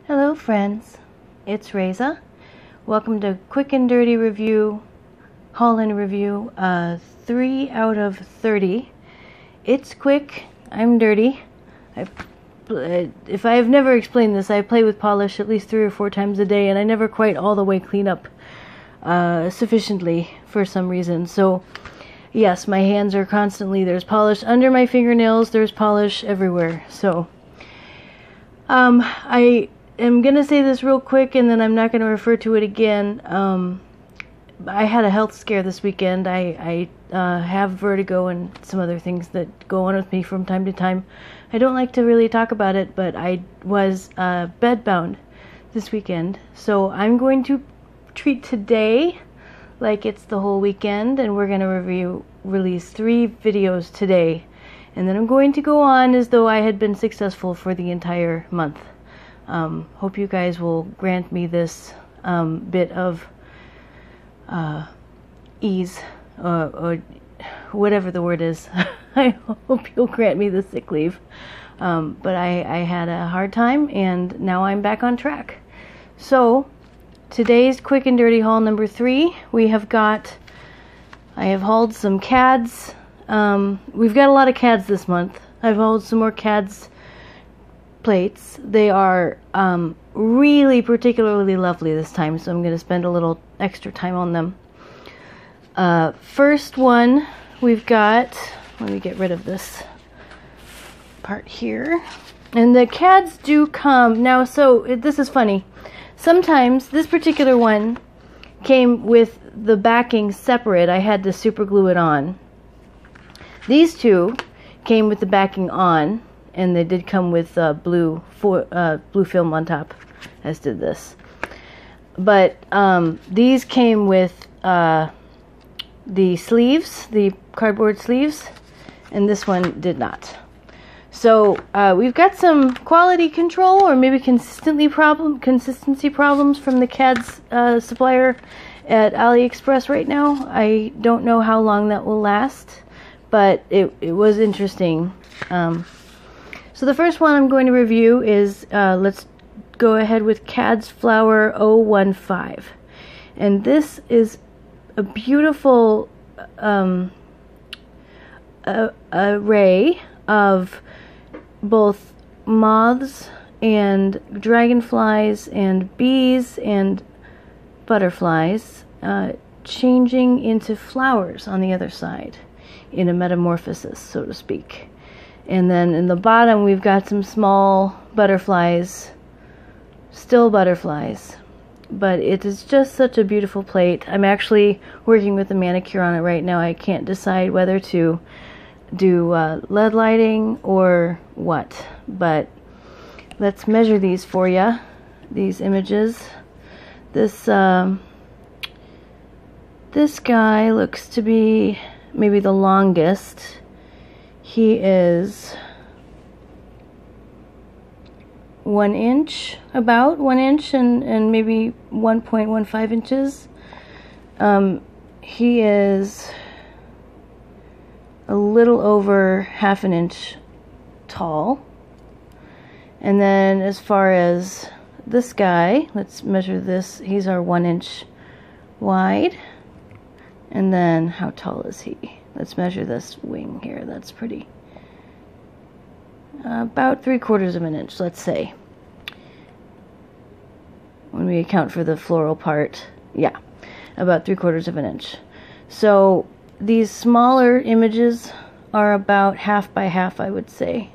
Hello friends, it's Reza. Welcome to Quick and Dirty Review, haul-in review, 3 out of 30. It's quick, I'm dirty. If I have never explained this, I play with polish at least 3 or 4 times a day, and I never quite all the way clean up sufficiently for some reason. So yes, my hands are constantly, there's polish under my fingernails, there's polish everywhere. So I am going to say this real quick, and then I'm not going to refer to it again. I had a health scare this weekend. I have vertigo and some other things that go on with me from time to time. I don't like to really talk about it, but I was bedbound this weekend. So I'm going to treat today like it's the whole weekend, and we're going to release 3 videos today. And then I'm going to go on as though I had been successful for the entire month. Hope you guys will grant me this bit of ease, or whatever the word is. I hope you'll grant me the sick leave. But I had a hard time, and now I'm back on track. So today's quick and dirty haul number 3. I have hauled some CADS. We've got a lot of CADS this month. I've hauled some more CADS plates. They are really particularly lovely this time, so I'm going to spend a little extra time on them. First one we've got, let me get rid of this part here. And the CADS do come, now so this is funny. Sometimes this particular one came with the backing separate. I had to super glue it on. These two came with the backing on, and they did come with blue film on top, as did this. But these came with the sleeves, the cardboard sleeves, and this one did not. So we've got some quality control, or maybe consistency problems from the CADS supplier at AliExpress right now. I don't know how long that will last, but it was interesting. So the first one I'm going to review is, let's go ahead with KADS Flower 015. And this is a beautiful array of both moths and dragonflies and bees and butterflies changing into flowers on the other side in a metamorphosis, so to speak. And then in the bottom we've got some small butterflies, still butterflies, but it is just such a beautiful plate. I'm actually working with the manicure on it right now. I can't decide whether to do LED lighting or what, but let's measure these for you, these images. This guy looks to be maybe the longest. He is 1 inch, about 1 inch, and maybe 1.15 inches. He is a little over half an inch tall. And then as far as this guy, let's measure this. He's our 1 inch wide. And then how tall is he? Let's measure this wing here. That's pretty. About 3/4 of an inch, let's say. When we account for the floral part. Yeah, about 3/4 of an inch. So these smaller images are about half by half, I would say.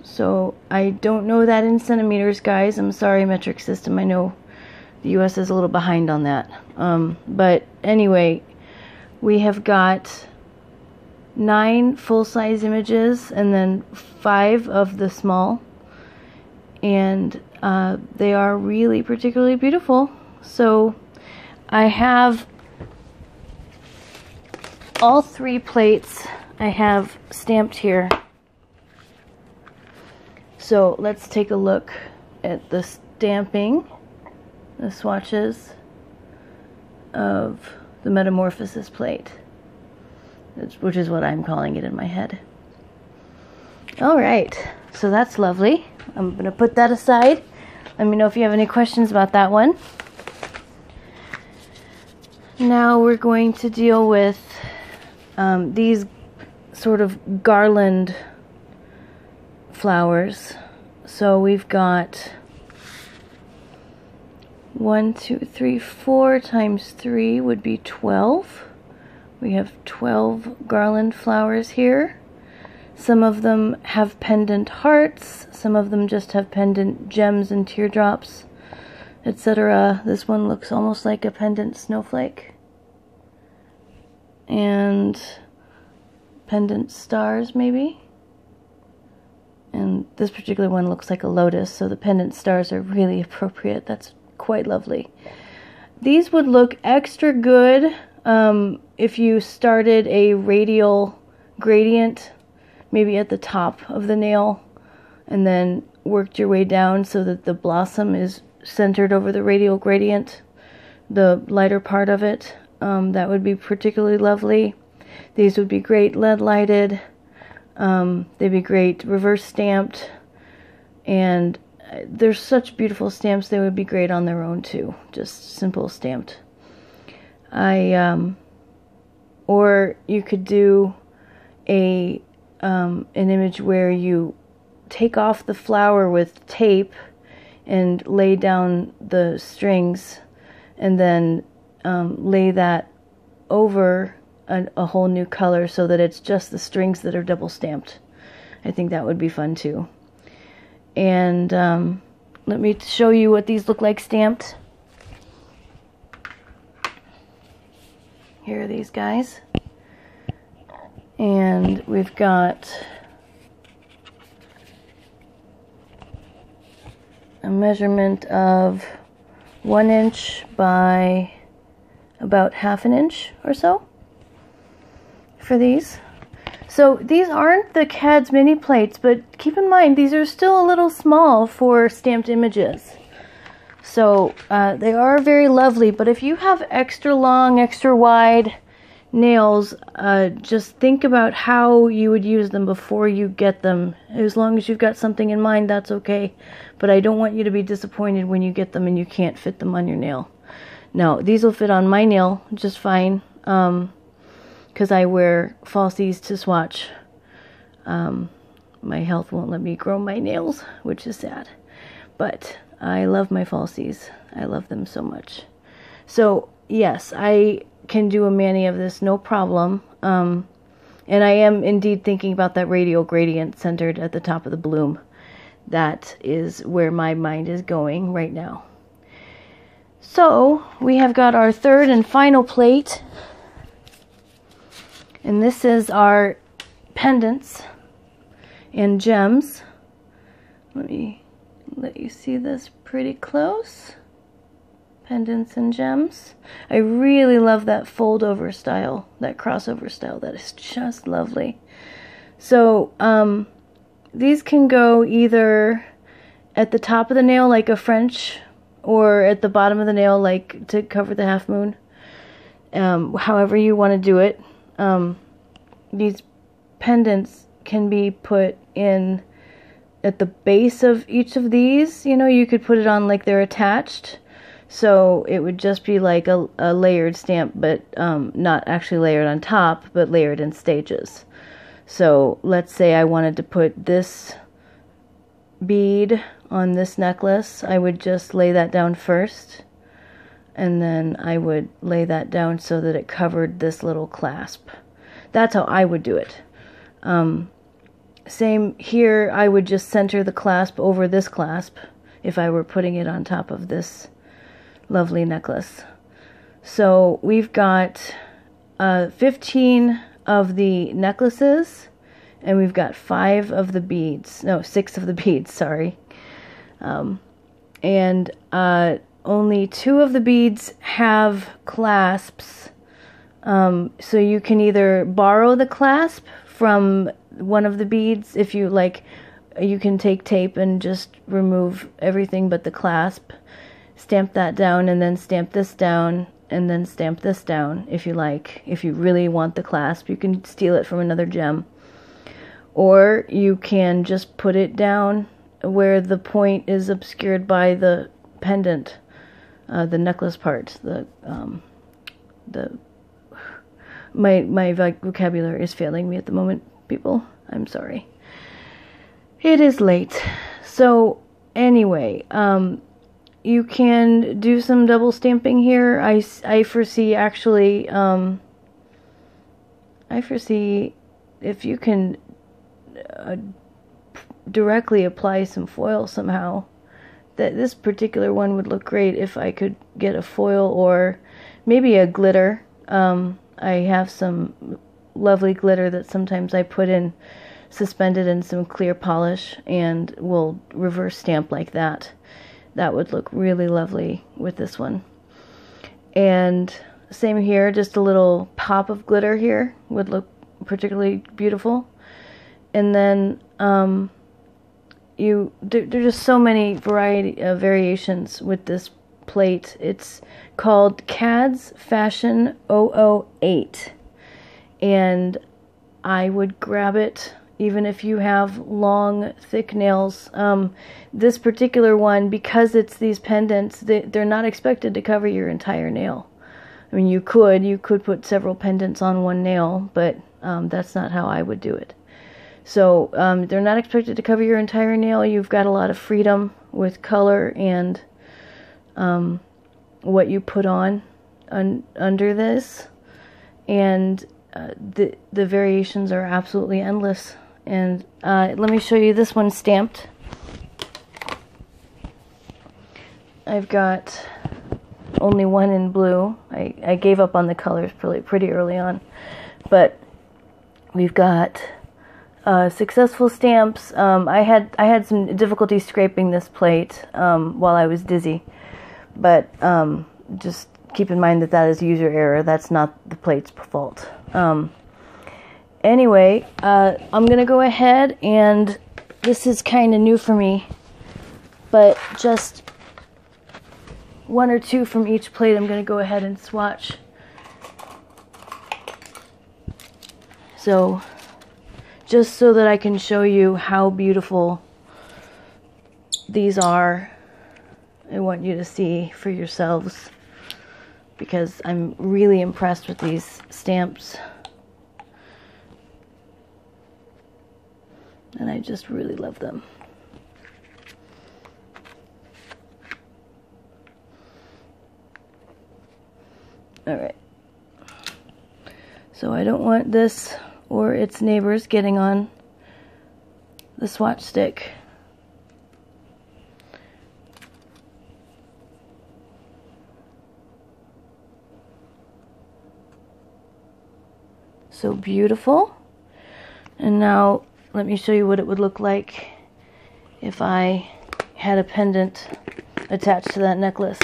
So I don't know that in centimeters, guys. I'm sorry, metric system. I know the US is a little behind on that. But anyway, we have got 9 full-size images and then 5 of the small. And they are really particularly beautiful. So I have all 3 plates I have stamped here. So let's take a look at the stamping, the swatches of the Metamorphosis plate, which is what I'm calling it in my head. All right, so that's lovely. I'm going to put that aside. Let me know if you have any questions about that one. Now we're going to deal with these sort of garland flowers. So we've got 1, 2, 3, 4 times 3 would be 12. We have 12 garland flowers here. Some of them have pendant hearts, some of them just have pendant gems and teardrops, etc. This one looks almost like a pendant snowflake. And pendant stars, maybe. And this particular one looks like a lotus, so the pendant stars are really appropriate. That's quite lovely. These would look extra good if you started a radial gradient, maybe at the top of the nail, and then worked your way down so that the blossom is centered over the radial gradient, the lighter part of it. That would be particularly lovely. These would be great lead lighted. They'd be great reverse stamped, and they're such beautiful stamps. They would be great on their own too, just simple stamped. Or you could do an image where you take off the flower with tape and lay down the strings, and then lay that over a whole new color so that it's just the strings that are double stamped. I think that would be fun too. And let me show you what these look like stamped. Here are these guys. And we've got a measurement of 1 inch by about 1/2 inch or so for these. So these aren't the CADS mini plates, but keep in mind these are still a little small for stamped images. So they are very lovely, but if you have extra long, extra wide nails, just think about how you would use them before you get them. As long as you've got something in mind, that's okay. But I don't want you to be disappointed when you get them and you can't fit them on your nail. Now, these will fit on my nail just fine, because I wear falsies to swatch. My health won't let me grow my nails, which is sad. But I love my falsies. I love them so much. So, yes, I can do a mani of this, no problem. And I am indeed thinking about that radial gradient centered at the top of the bloom. That is where my mind is going right now. So, we have got our third and final plate. And this is our pendants and gems. Let me let you see this pretty close. Pendants and gems. I really love that fold over style, that crossover style. That is just lovely. So these can go either at the top of the nail like a French, or at the bottom of the nail like to cover the half moon. However you want to do it. These pendants can be put in at the base of each of these. You know, you could put it on like they're attached. So it would just be like a layered stamp, but not actually layered on top, but layered in stages. So let's say I wanted to put this bead on this necklace. I would just lay that down first, and then I would lay that down so that it covered this little clasp. That's how I would do it. Same here, I would just center the clasp over this clasp if I were putting it on top of this lovely necklace. So we've got 15 of the necklaces, and we've got 5 of the beads. No, 6 of the beads, sorry. And only 2 of the beads have clasps. So you can either borrow the clasp from one of the beads. If you like, you can take tape and just remove everything but the clasp. Stamp that down, and then stamp this down, and then stamp this down if you like. If you really want the clasp, you can steal it from another gem. or you can just put it down where the point is obscured by the pendant, the necklace part. My vocabulary is failing me at the moment, people. I'm sorry. It is late. So anyway, you can do some double stamping here. I foresee actually, I foresee if you can directly apply some foil somehow, that this particular one would look great if I could get a foil or maybe a glitter. I have some lovely glitter that sometimes I put in suspended in some clear polish and will reverse stamp like that. That would look really lovely with this one. And same here, just a little pop of glitter here would look particularly beautiful. And then there's just so many variations with this plate. It's called KADS Fashion 008, and I would grab it even if you have long, thick nails. This particular one, because it's these pendants, they're not expected to cover your entire nail. I mean, you could put several pendants on one nail, but that's not how I would do it. So they're not expected to cover your entire nail. You've got a lot of freedom with color and what you put on under this, and the variations are absolutely endless. And let me show you this one stamped. I've got only one in blue. I gave up on the colors pretty early on, but we've got successful stamps. I had some difficulty scraping this plate while I was dizzy, but just keep in mind that is user error. That's not the plate's fault. Anyway, I'm gonna go ahead, and this is kind of new for me, but just one or two from each plate I'm gonna go ahead and swatch. So just so that I can show you how beautiful these are, I want you to see for yourselves, because I'm really impressed with these stamps. And I just really love them. Alright. So I don't want this or its neighbors getting on the swatch stick. So beautiful. And now let me show you what it would look like if I had a pendant attached to that necklace.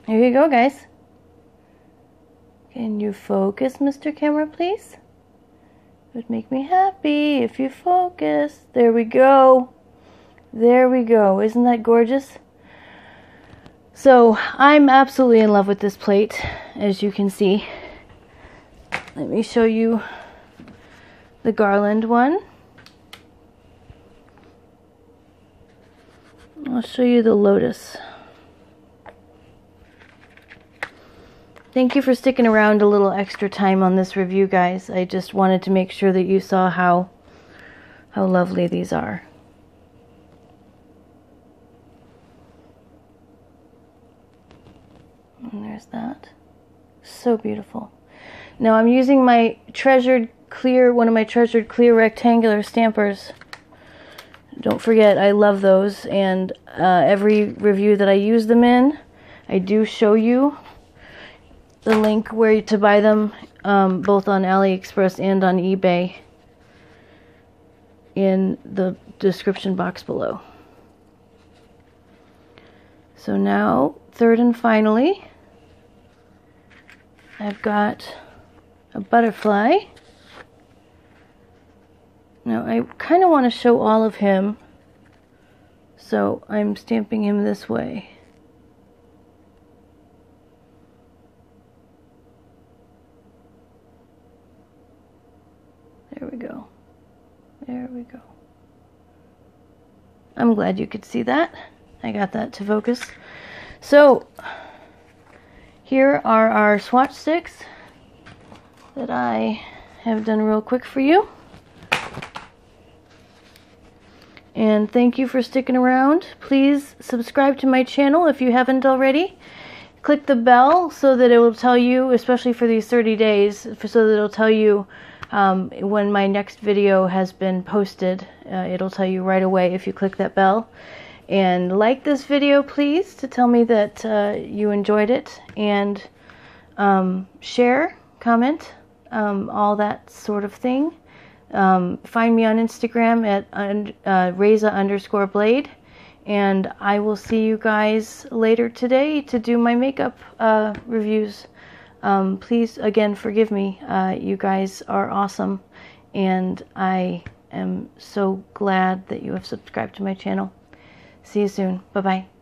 Here you go, guys. Can you focus, Mr. Camera, please? It would make me happy if you focus. There we go. There we go. Isn't that gorgeous? So, I'm absolutely in love with this plate, as you can see. Let me show you the Garland one. I'll show you the Lotus. Thank you for sticking around a little extra time on this review, guys. I just wanted to make sure that you saw how lovely these are. And there's that. So beautiful. Now I'm using my treasured clear, one of my treasured clear rectangular stampers. Don't forget, I love those, and every review that I use them in, I do show you the link where to buy them, both on AliExpress and on eBay, in the description box below. So now, third and finally, I've got a butterfly. Now I kind of want to show all of him, so I'm stamping him this way. There we go. There we go. I'm glad you could see that. I got that to focus. So here are our swatch sticks that I have done real quick for you. And thank you for sticking around. Please subscribe to my channel if you haven't already. Click the bell so that it will tell you, especially for these 30 days, so that it'll tell you when my next video has been posted. It'll tell you right away if you click that bell. And like this video, please, to tell me that you enjoyed it. And share, comment, all that sort of thing. Find me on Instagram at Reza_Blade. And I will see you guys later today to do my makeup reviews. Please, again, forgive me. You guys are awesome. And I am so glad that you have subscribed to my channel. See you soon. Bye-bye.